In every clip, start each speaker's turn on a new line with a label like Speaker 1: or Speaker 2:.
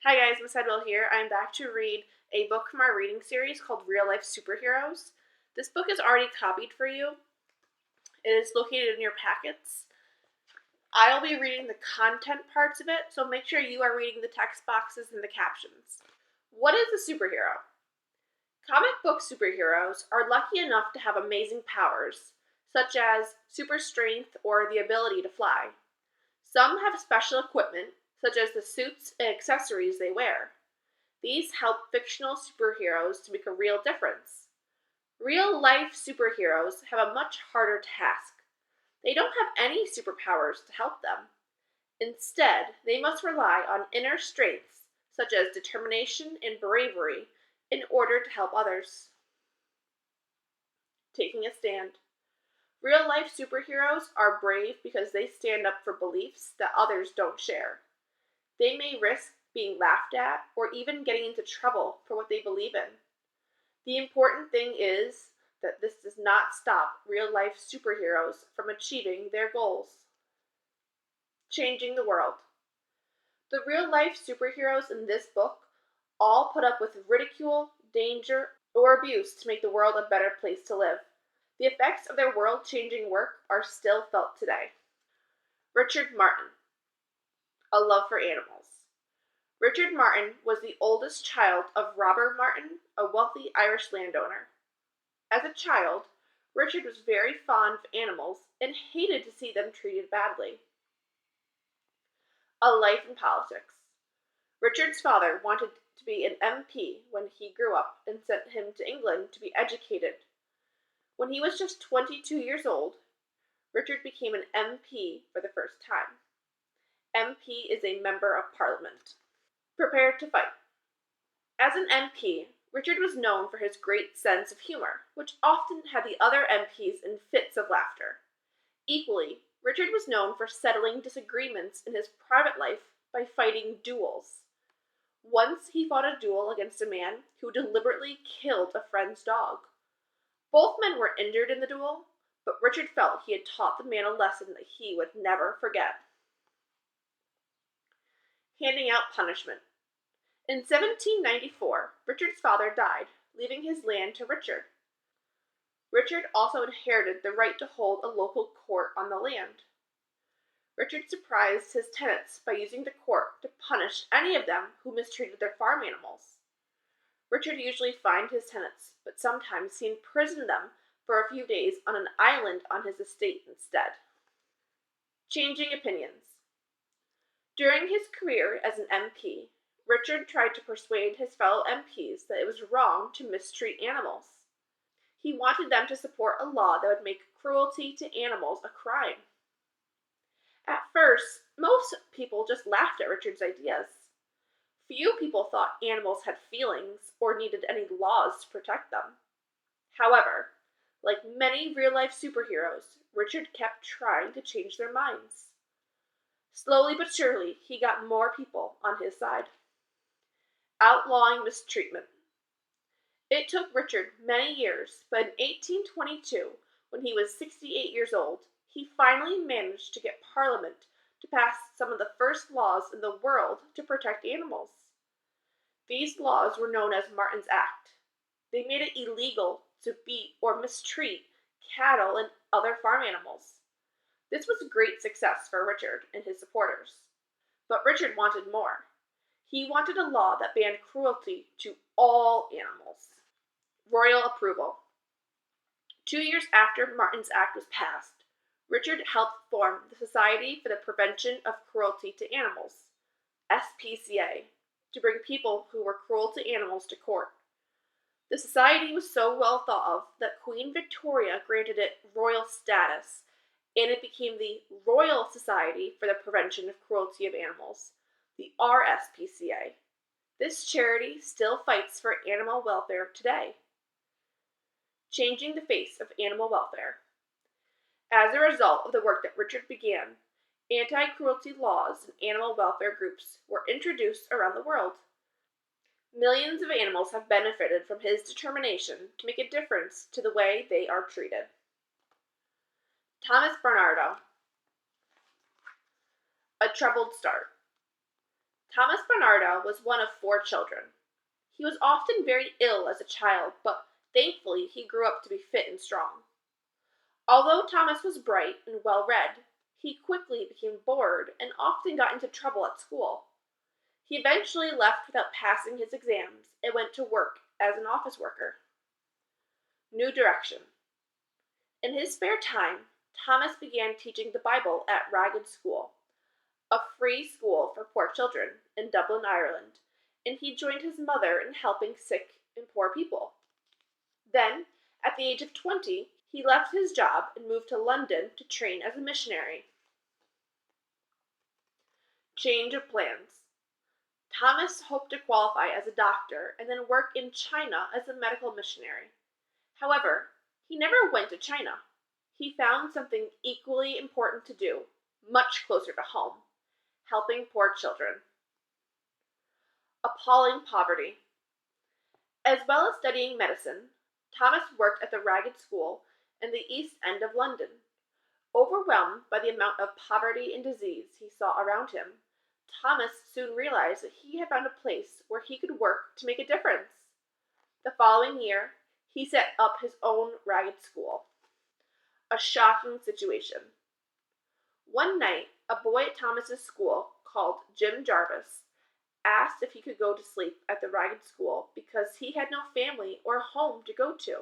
Speaker 1: Hi guys, Miss Edwell here. I'm back to read a book from our reading series called Real Life Superheroes. This book is already copied for you. It is located in your packets. I'll be reading the content parts of it, so make sure you are reading the text boxes and the captions. What is a superhero? Comic book superheroes are lucky enough to have amazing powers, such as super strength or the ability to fly. Some have special equipment, such as the suits and accessories they wear. These help fictional superheroes to make a real difference. Real life superheroes have a much harder task. They don't have any superpowers to help them. Instead, they must rely on inner strengths, such as determination and bravery, in order to help others. Taking a stand. Real life superheroes are brave because they stand up for beliefs that others don't share. They may risk being laughed at or even getting into trouble for what they believe in. The important thing is that this does not stop real life superheroes from achieving their goals. Changing the world. The real life superheroes in this book all put up with ridicule, danger, or abuse to make the world a better place to live. The effects of their world-changing work are still felt today. Richard Martin, A Love for Animals. Richard Martin was the oldest child of Robert Martin, a wealthy Irish landowner. As a child, Richard was very fond of animals and hated to see them treated badly. A Life in Politics. Richard's father wanted to be an MP when he grew up and sent him to England to be educated. When he was just 22 years old, Richard became an MP for the first time. MP is a Member of Parliament. Prepared to fight. As an MP, Richard was known for his great sense of humor, which often had the other MPs in fits of laughter. Equally, Richard was known for settling disagreements in his private life by fighting duels. Once he fought a duel against a man who deliberately killed a friend's dog. Both men were injured in the duel, but Richard felt he had taught the man a lesson that he would never forget. Handing out punishment. In 1794, Richard's father died, leaving his land to Richard. Richard also inherited the right to hold a local court on the land. Richard surprised his tenants by using the court to punish any of them who mistreated their farm animals. Richard usually fined his tenants, but sometimes he imprisoned them for a few days on an island on his estate instead. Changing opinions. During his career as an MP, Richard tried to persuade his fellow MPs that it was wrong to mistreat animals. He wanted them to support a law that would make cruelty to animals a crime. At first, most people just laughed at Richard's ideas. Few people thought animals had feelings or needed any laws to protect them. However, like many real-life superheroes, Richard kept trying to change their minds. Slowly but surely, he got more people on his side. Outlawing mistreatment. It took Richard many years, but in 1822, when he was 68 years old, he finally managed to get Parliament to pass some of the first laws in the world to protect animals. These laws were known as Martin's Act. They made it illegal to beat or mistreat cattle and other farm animals. This was a great success for Richard and his supporters. But Richard wanted more. He wanted a law that banned cruelty to all animals. Royal approval. 2 years after Martin's Act was passed, Richard helped form the Society for the Prevention of Cruelty to Animals, SPCA, to bring people who were cruel to animals to court. The society was so well thought of that Queen Victoria granted it royal status, and it became the Royal Society for the Prevention of Cruelty of Animals, the RSPCA. This charity still fights for animal welfare today. Changing the face of animal welfare. As a result of the work that Richard began, anti-cruelty laws and animal welfare groups were introduced around the world. Millions of animals have benefited from his determination to make a difference to the way they are treated. Thomas Bernardo, A Troubled Start. Thomas Bernardo was one of 4 children. He was often very ill as a child, but thankfully he grew up to be fit and strong. Although Thomas was bright and well read, he quickly became bored and often got into trouble at school. He eventually left without passing his exams and went to work as an office worker. New direction. In his spare time, Thomas began teaching the Bible at Ragged School, a free school for poor children in Dublin, Ireland, and he joined his mother in helping sick and poor people. Then, at the age of 20, he left his job and moved to London to train as a missionary. Change of plans. Thomas hoped to qualify as a doctor and then work in China as a medical missionary. However, he never went to China. He found something equally important to do, much closer to home: helping poor children. Appalling poverty. As well as studying medicine, Thomas worked at the Ragged School in the East End of London. Overwhelmed by the amount of poverty and disease he saw around him, Thomas soon realized that he had found a place where he could work to make a difference. The following year, he set up his own Ragged School. A shocking situation. One night, a boy at Thomas's school, called Jim Jarvis, asked if he could go to sleep at the Ragged School because he had no family or home to go to.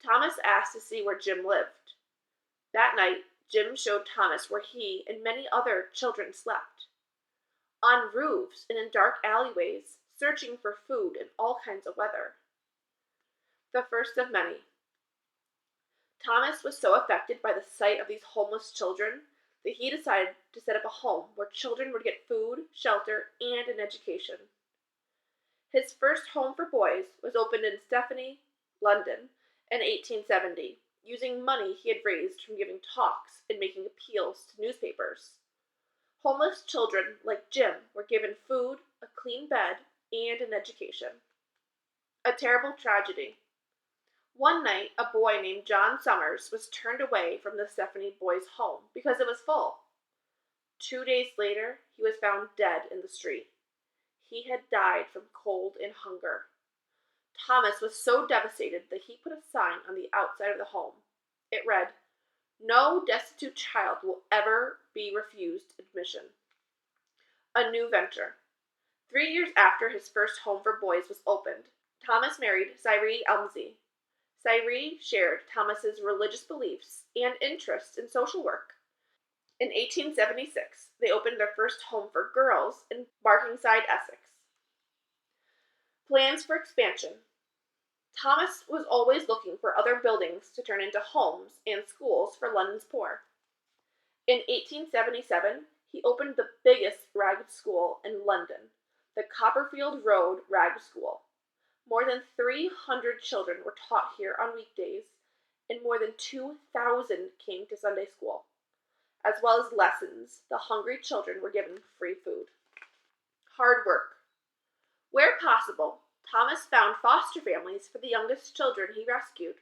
Speaker 1: Thomas asked to see where Jim lived. That night, Jim showed Thomas where he and many other children slept. On roofs and in dark alleyways, searching for food in all kinds of weather. The first of many. Thomas was so affected by the sight of these homeless children that he decided to set up a home where children would get food, shelter, and an education. His first home for boys was opened in Stepney, London, in 1870, using money he had raised from giving talks and making appeals to newspapers. Homeless children like Jim were given food, a clean bed, and an education. A terrible tragedy. One night, a boy named John Summers was turned away from the Stepney boys' home because it was full. 2 days later, he was found dead in the street. He had died from cold and hunger. Thomas was so devastated that he put a sign on the outside of the home. It read, "No destitute child will ever be refused admission." A new venture. 3 years after his first home for boys was opened, Thomas married Cyree Elmsey. Cyree shared Thomas's religious beliefs and interests in social work. In 1876, they opened their first home for girls in Barkingside, Essex. Plans for expansion. Thomas was always looking for other buildings to turn into homes and schools for London's poor. In 1877, he opened the biggest Ragged School in London, the Copperfield Road Ragged School. More than 300 children were taught here on weekdays, and more than 2,000 came to Sunday school. As well as lessons, the hungry children were given free food. Hard work. Where possible, Thomas found foster families for the youngest children he rescued.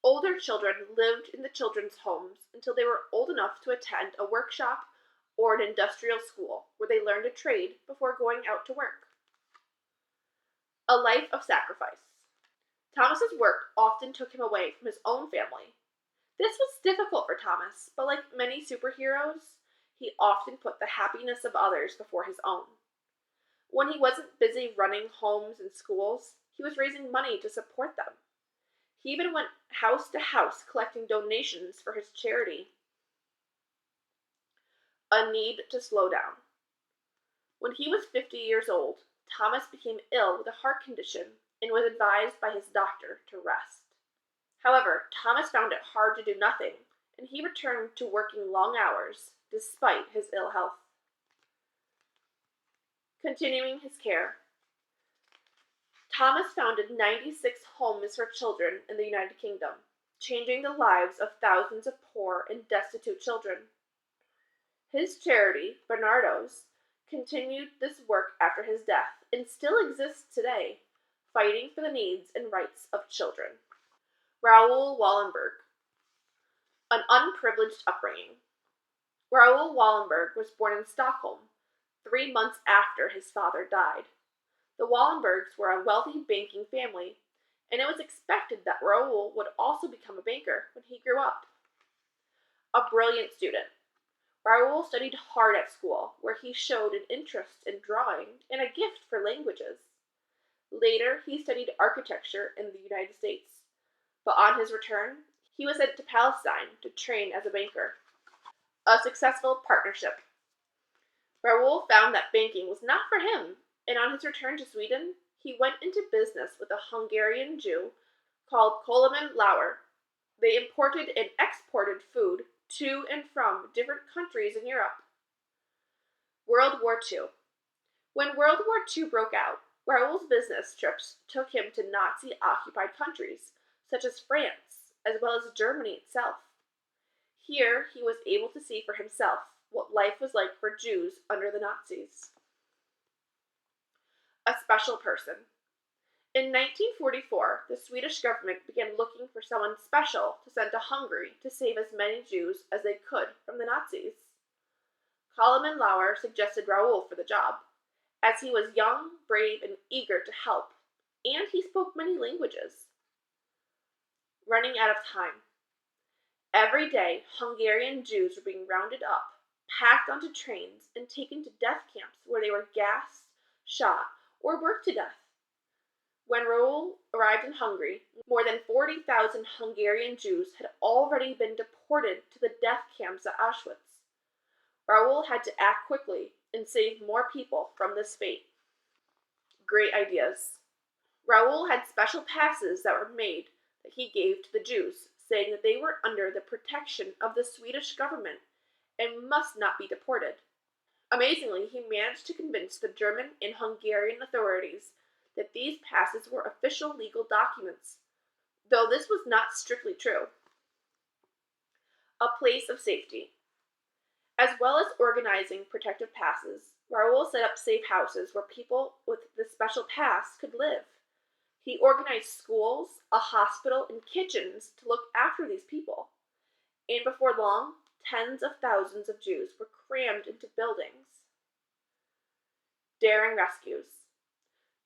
Speaker 1: Older children lived in the children's homes until they were old enough to attend a workshop or an industrial school where they learned a trade before going out to work. A life of sacrifice. Thomas's work often took him away from his own family. This was difficult for Thomas, but like many superheroes, he often put the happiness of others before his own. When he wasn't busy running homes and schools, he was raising money to support them. He even went house to house collecting donations for his charity. A need to slow down. When he was 50 years old, Thomas became ill with a heart condition and was advised by his doctor to rest. However, Thomas found it hard to do nothing, and he returned to working long hours despite his ill health. Continuing his care. Thomas founded 96 homes for children in the United Kingdom, changing the lives of thousands of poor and destitute children. His charity, Bernardo's, continued this work after his death and still exists today, fighting for the needs and rights of children. Raoul Wallenberg. An unprivileged upbringing. Raoul Wallenberg was born in Stockholm, 3 months after his father died. The Wallenbergs were a wealthy banking family, and it was expected that Raoul would also become a banker when he grew up. A brilliant student, Raoul studied hard at school, where he showed an interest in drawing and a gift for languages. Later, he studied architecture in the United States, but on his return, he was sent to Palestine to train as a banker. A successful partnership. Raoul found that banking was not for him, and on his return to Sweden, he went into business with a Hungarian Jew called Koloman Lauer. They imported and exported food to and from different countries in Europe. World War II. When World War II broke out, Raoul's business trips took him to Nazi-occupied countries, such as France, as well as Germany itself. Here, he was able to see for himself what life was like for Jews under the Nazis. A special person. In 1944, the Swedish government began looking for someone special to send to Hungary to save as many Jews as they could from the Nazis. Koloman Lauer suggested Raoul for the job, as he was young, brave, and eager to help, and he spoke many languages. Running out of time. Every day, Hungarian Jews were being rounded up, packed onto trains, and taken to death camps where they were gassed, shot, or worked to death. When Raoul arrived in Hungary, more than 40,000 Hungarian Jews had already been deported to the death camps at Auschwitz. Raoul had to act quickly and save more people from this fate. Great ideas. Raoul had special passes that were made that he gave to the Jews, saying that they were under the protection of the Swedish government and must not be deported. Amazingly, he managed to convince the German and Hungarian authorities that these passes were official legal documents, though this was not strictly true. A place of safety. As well as organizing protective passes, Raoul set up safe houses where people with the special pass could live. He organized schools, a hospital, and kitchens to look after these people. And before long, tens of thousands of Jews were crammed into buildings. Daring rescues.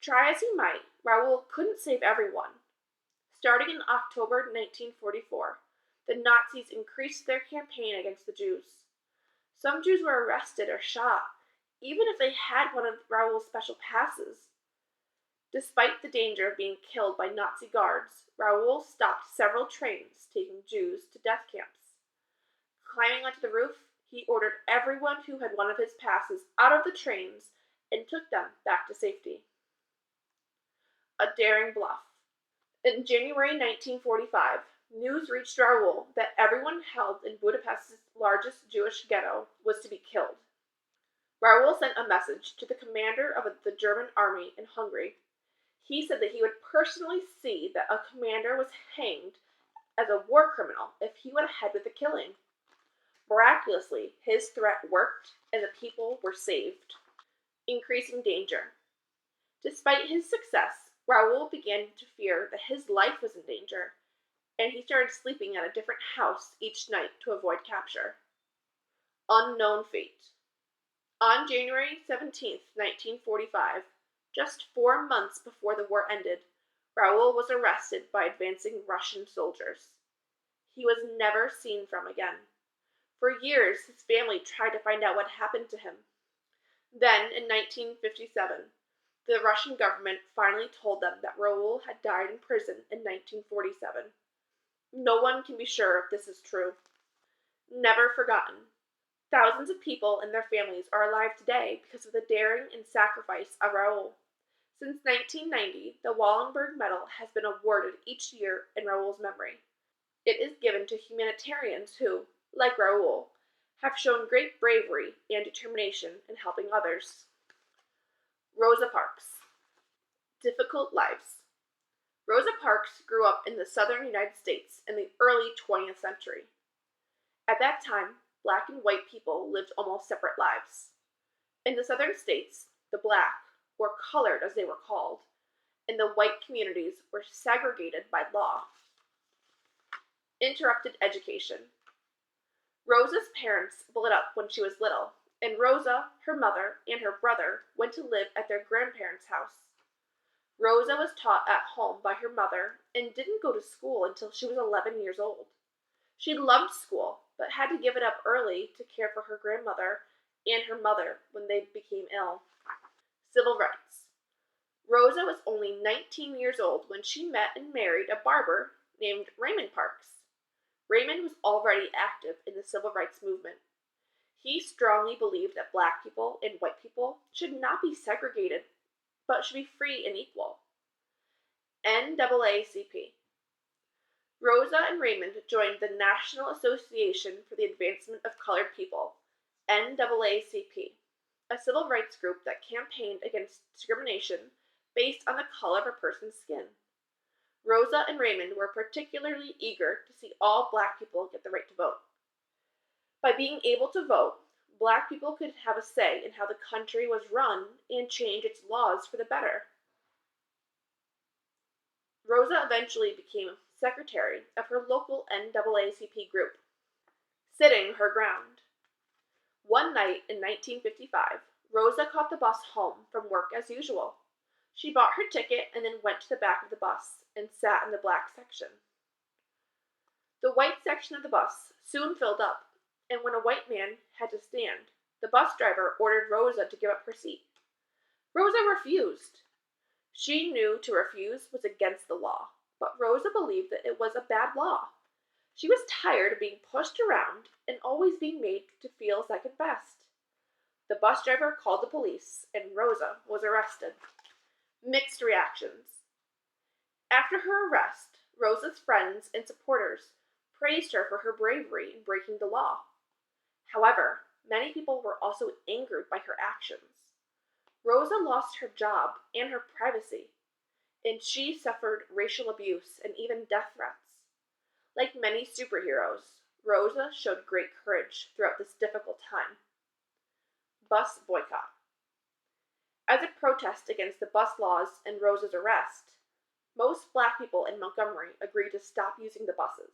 Speaker 1: Try as he might, Raoul couldn't save everyone. Starting in October 1944, the Nazis increased their campaign against the Jews. Some Jews were arrested or shot, even if they had one of Raoul's special passes. Despite the danger of being killed by Nazi guards, Raoul stopped several trains taking Jews to death camps. Climbing onto the roof, he ordered everyone who had one of his passes out of the trains and took them back to safety. A daring bluff. In January 1945, news reached Raoul that everyone held in Budapest's largest Jewish ghetto was to be killed. Raoul sent a message to the commander of the German army in Hungary. He said that he would personally see that a commander was hanged as a war criminal if he went ahead with the killing. Miraculously, his threat worked and the people were saved. Increasing danger. Despite his success, Raoul began to fear that his life was in danger, and he started sleeping at a different house each night to avoid capture. Unknown fate. On January 17, 1945, just 4 months before the war ended, Raoul was arrested by advancing Russian soldiers. He was never seen from again. For years, his family tried to find out what happened to him. Then, in 1957, the Russian government finally told them that Raoul had died in prison in 1947. No one can be sure if this is true. Never forgotten. Thousands of people and their families are alive today because of the daring and sacrifice of Raoul. Since 1990, the Wallenberg Medal has been awarded each year in Raoul's memory. It is given to humanitarians who, like Raoul, have shown great bravery and determination in helping others. Rosa Parks. Difficult lives. Rosa Parks grew up in the southern United States in the early 20th century. At that time, black and white people lived almost separate lives. In the southern states, the black, or colored as they were called, and the white communities were segregated by law. Interrupted education. Rosa's parents split up when she was little, and Rosa, her mother, and her brother went to live at their grandparents' house. Rosa was taught at home by her mother and didn't go to school until she was 11 years old. She loved school, but had to give it up early to care for her grandmother and her mother when they became ill. Civil rights. Rosa was only 19 years old when she met and married a barber named Raymond Parks. Raymond was already active in the civil rights movement. He strongly believed that black people and white people should not be segregated, but should be free and equal. NAACP. Rosa and Raymond joined the National Association for the Advancement of Colored People, NAACP, a civil rights group that campaigned against discrimination based on the color of a person's skin. Rosa and Raymond were particularly eager to see all black people get the right to vote. By being able to vote, black people could have a say in how the country was run and change its laws for the better. Rosa eventually became secretary of her local NAACP group, sitting her ground. One night in 1955, Rosa caught the bus home from work as usual. She bought her ticket and then went to the back of the bus and sat in the black section. The white section of the bus soon filled up, and when a white man had to stand, the bus driver ordered Rosa to give up her seat. Rosa refused. She knew to refuse was against the law, but Rosa believed that it was a bad law. She was tired of being pushed around and always being made to feel second best. The bus driver called the police, and Rosa was arrested. Mixed reactions. After her arrest, Rosa's friends and supporters praised her for her bravery in breaking the law. However, many people were also angered by her actions. Rosa lost her job and her privacy, and she suffered racial abuse and even death threats. Like many superheroes, Rosa showed great courage throughout this difficult time. Bus boycott. As a protest against the bus laws and Rosa's arrest, most black people in Montgomery agreed to stop using the buses.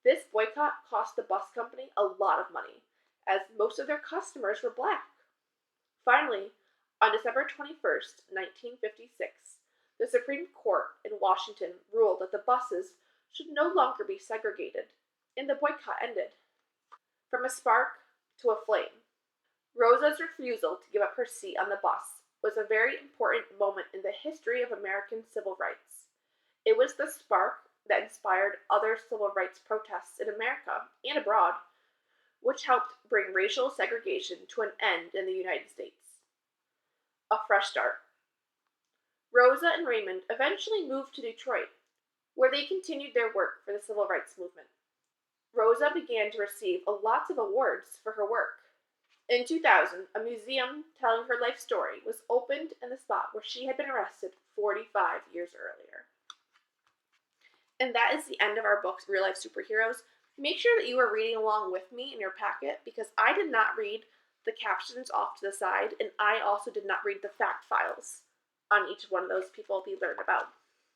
Speaker 1: This boycott cost the bus company a lot of money, as most of their customers were black. Finally, on December 21st, 1956, the Supreme Court in Washington ruled that the buses should no longer be segregated, and the boycott ended. From a spark to a flame. Rosa's refusal to give up her seat on the bus was a very important moment in the history of American civil rights. It was the spark that inspired other civil rights protests in America and abroad, which helped bring racial segregation to an end in the United States. A fresh start. Rosa and Raymond eventually moved to Detroit, where they continued their work for the civil rights movement. Rosa began to receive lots of awards for her work. In 2000, a museum telling her life story was opened in the spot where she had been arrested 45 years earlier. And that is the end of our book, Real Life Superheroes. Make sure that you are reading along with me in your packet, because I did not read the captions off to the side, and I also did not read the fact files on each one of those people we learned about.